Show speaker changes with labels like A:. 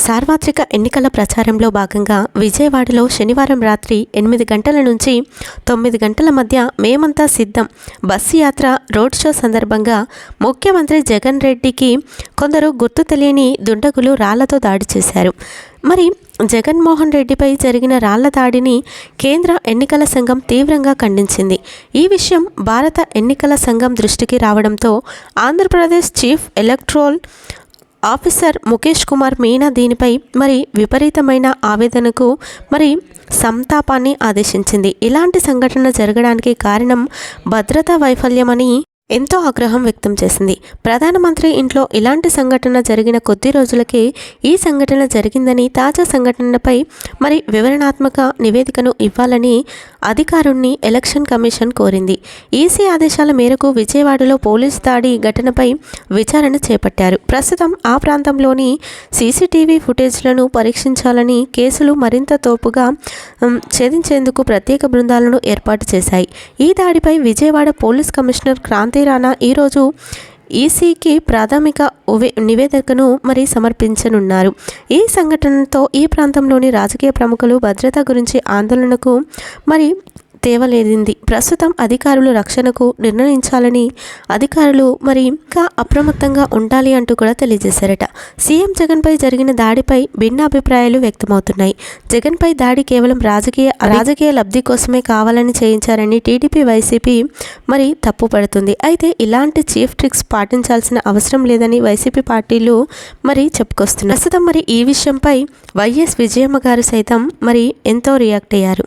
A: సార్వత్రిక ఎన్నికల ప్రచారంలో భాగంగా విజయవాడలో శనివారం రాత్రి 8 గంటల నుంచి 9 గంటల మధ్య మేమంతా సిద్ధం బస్సు యాత్ర రోడ్ షో సందర్భంగా ముఖ్యమంత్రి జగన్ రెడ్డికి కొందరు గుర్తు తెలియని దుండగులు రాళ్లతో దాడి చేశారు. మరి జగన్మోహన్ రెడ్డిపై జరిగిన రాళ్ల దాడిని కేంద్ర ఎన్నికల సంఘం తీవ్రంగా ఖండించింది. ఈ విషయం భారత ఎన్నికల సంఘం దృష్టికి రావడంతో Andhra Pradesh chief electoral officer Mukesh Kumar Meena దీనిపై విపరీతమైన ఆవేదనకు సంతాపాన్ని ఆదేశించింది. ఇలాంటి సంఘటన జరగడానికి కారణం భద్రతా వైఫల్యమని ఎంతో ఆగ్రహం వ్యక్తం చేసింది. ప్రధానమంత్రి ఇంట్లో ఇలాంటి సంఘటన జరిగిన కొద్ది రోజులకే ఈ సంఘటన జరిగిందని, తాజా సంఘటనపై వివరణాత్మక నివేదికను ఇవ్వాలని అధికారుణ్ణి ఎలక్షన్ కమిషన్ కోరింది. ఈసీ ఆదేశాల మేరకు విజయవాడలో పోలీసు దాడి ఘటనపై విచారణ చేపట్టారు. ప్రస్తుతం ఆ ప్రాంతంలోని సీసీటీవీ ఫుటేజ్లను పరీక్షించాలని, కేసులు మరింత తోపుగా ఛేదించేందుకు ప్రత్యేక బృందాలను ఏర్పాటు చేశాయి. ఈ దాడిపై విజయవాడ పోలీస్ కమిషనర్ క్రాంతి రాణా ఈరోజు ఈసీకి ప్రాథమిక నివేదికను సమర్పించనున్నారు. ఈ సంఘటనతో ఈ ప్రాంతంలోని రాజకీయ ప్రముఖులు భద్రత గురించి ఆందోళనకు తేవలేదింది. ప్రస్తుతం అధికారులు రక్షణకు నిర్ణయించాలని అధికారులు ఇంకా అప్రమత్తంగా ఉండాలి అంటూ కూడా తెలియజేశారట. సీఎం జగన్పై జరిగిన దాడిపై భిన్న అభిప్రాయాలు వ్యక్తమవుతున్నాయి. జగన్పై దాడి కేవలం రాజకీయ లబ్ధి కోసమే కావాలని చేయించారని టీడీపీ, వైసీపీ తప్పుపడుతుంది. అయితే ఇలాంటి చీఫ్ ట్రిక్స్ పాటించాల్సిన అవసరం లేదని వైసీపీ పార్టీలు చెప్పుకొస్తున్నారు. ప్రస్తుతం ఈ విషయంపై వైఎస్ విజయమ్మ గారు సైతం ఎంతో రియాక్ట్ అయ్యారు.